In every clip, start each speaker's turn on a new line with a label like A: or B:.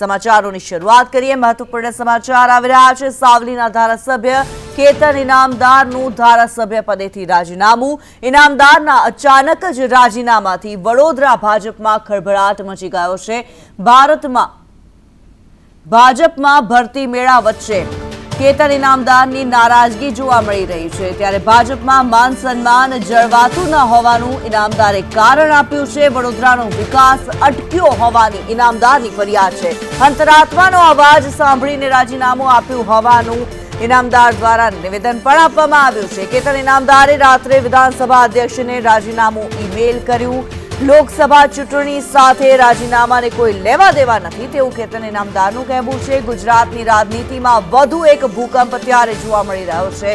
A: સમાચારોની શરૂઆત કરીએ। મહત્વપૂર્ણ સમાચાર આવી રહ્યા છે। સાવલીના ધારાસભ્ય કેતન ઇનામદારનું ધારાસભ્ય પદેથી રાજીનામું। ઇનામદારના અચાનક જ રાજીનામાથી વડોદરા ભાજપમાં ખળભળાટ મચી ગયો છે। ભાજપમાં ભરતી મેળા વચ્ચે કેતન ઇનામદારની નારાજગી જોવા મળી રહી છે। ત્યારે ભાજપમાં માન સન્માન જળવાતું ન હોવાનું ઇનામદારે કારણ આપ્યું છે। વડોદરાનો વિકાસ અટક્યો હોવાની ઇનામદારની ફરિયાદ છે। અંતરાત્માનો અવાજ સાંભળીને રાજીનામું આપ્યું હોવાનું ઇનામદાર દ્વારા નિવેદન પણ આપવામાં આવ્યું છે। કેતન ઇનામદારે રાત્રે વિધાનસભા અધ્યક્ષને રાજીનામું ઈમેલ કર્યું। લોકસભા ચૂંટણી સાથે રાજીનામાને કોઈ લેવા દેવા નથી તેવું કેતન ઇનામદારનું કહેવું છે। ગુજરાતની રાજનીતિમાં વધુ એક ભૂકંપ ત્યારે જોવા મળી રહ્યો છે।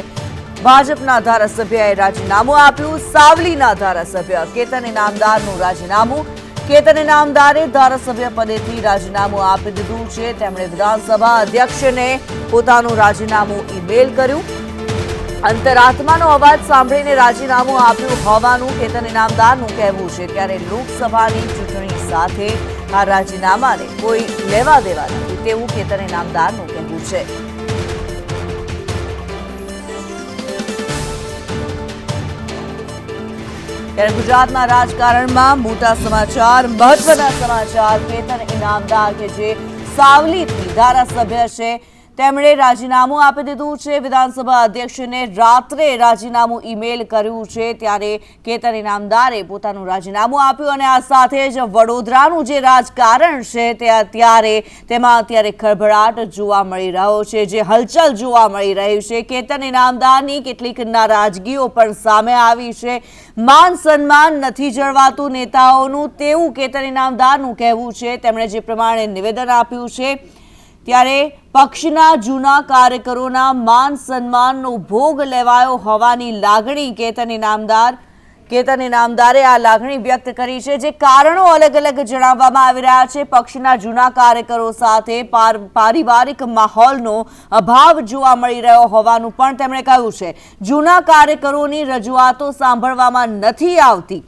A: ભાજપના ધારાસભ્યએ રાજીનામું આપ્યું। સાવલીના ધારાસભ્ય કેતન ઇનામદારનું રાજીનામું। કેતન ઇનામદારે ધારાસભ્ય પદેથી રાજીનામું આપી દીધું છે। તેમણે વિધાનસભા અધ્યક્ષને પોતાનું રાજીનામું ઈમેલ કર્યું। અંતરાત્માનો અવાજ સાંભળીને રાજીનામું આપ્યું હોવાનું કેતન ઇનામદારનું કહેવું છે। ત્યારે લોકસભાની ચૂંટણી સાથે આ રાજીનામાને કોઈ લેવા દેવા નથી તેવું કેતન ઇનામદારનું કહેવું છે। ત્યારે ગુજરાતના રાજકારણમાં મોટા સમાચાર, મહત્વના સમાચાર। કેતન ઇનામદાર કે જે સાવલીથી ધારાસભ્ય છે તેમણે રાજીનામું આપી દીધું છે। વિધાનસભા અધ્યક્ષને રાત્રે રાજીનામું ઈમેલ કર્યું છે। ત્યારે કેતન ઇનામદારે પોતાનું રાજીનામું આપ્યું અને આ સાથે જ વડોદરાનું જે રાજકારણ છે તેમાં અત્યારે ખળભળાટ જોવા મળી રહ્યો છે, જે હલચલ જોવા મળી રહી છે। કેતન ઇનામદારની કેટલીક નારાજગીઓ પણ સામે આવી છે। માન સન્માન નથી જળવાતું નેતાઓનું તેવું કેતન ઇનામદારનું કહેવું છે। તેમણે જે પ્રમાણે નિવેદન આપ્યું છે ત્યારે પક્ષના જૂના કાર્યકરોના માન સન્માનનો ભોગ લેવાયો હોવાની લાગણી કેતન ઇનામદારે આ લાગણી વ્યક્ત કરી છે। જે કારણો અલગ અલગ જણાવવામાં આવી રહ્યા છે। પક્ષના જૂના કાર્યકરો સાથે પારિવારિક માહોલનો અભાવ જોવા મળી રહ્યો હોવાનું પણ તેમણે કહ્યું છે। જૂના કાર્યકરોની રજૂઆતો સાંભળવામાં નથી આવતી।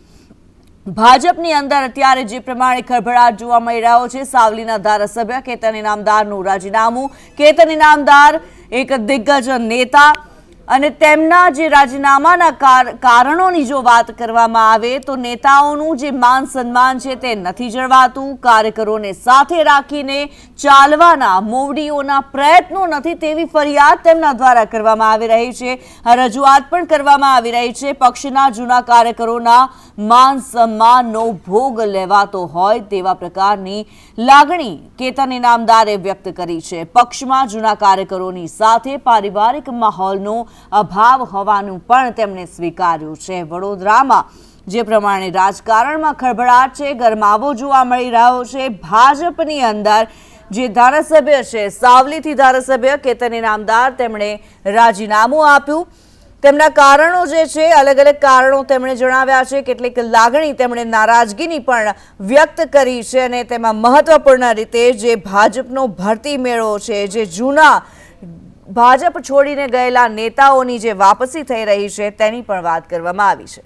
A: ભાજપની અંદર અત્યારે જે પ્રમાણે ખળભળાટ જોવા મળી રહ્યો છે। સાવલીના ધારાસભ્ય કેતન ઇનામદારનું રાજીનામું। કેતન ઇનામદાર એક દિગ્ગજ નેતા અને તેમના જે રાજીનામાના કારણોની જો વાત કરવામાં આવે તો નેતાઓનું જે માન સન્માન છે તે નથી જળવાતું। કાર્યકરોને સાથે રાખીને ચાલવાના મોવડીઓના પ્રયત્નો નથી તેવી ફરિયાદ તેમના દ્વારા કરવામાં આવી રહી છે। રજૂઆત પણ કરવામાં આવી રહી છે। પક્ષના જૂના કાર્યકરોના માન સન્માનનો ભોગ લેવાતો હોય તેવા પ્રકારની લાગણી કેતન ઇનામદારે વ્યક્ત કરી છે। પક્ષમાં જૂના કાર્યકરોની સાથે પારિવારિક માહોલનો અભાવ હોવાનું પણ તેમણે સ્વીકાર્યું છે। વડોદરામાં જે પ્રમાણે રાજકારણમાં ખળભળાટ છે, ગરમાવો જોવા મળી રહ્યો છે। ભાજપની અંદર જે ધારાસભ્ય છે સાવલીથી ધારાસભ્ય કેતન ઇનામદાર તેમણે રાજીનામું આપ્યું। તેમના કારણો જે છે અલગ અલગ કારણો તેમણે જણાવ્યા છે। કેટલીક લાગણી તેમણે નારાજગીની પણ વ્યક્ત કરી છે અને તેમાં મહત્વપૂર્ણ રીતે જે ભાજપનો ભરતી મેળો છે, જે જૂના ભાજપ છોડીને ગયેલા નેતાઓની જે વાપસી થઈ રહી છે તેની પણ વાત કરવામાં આવી છે।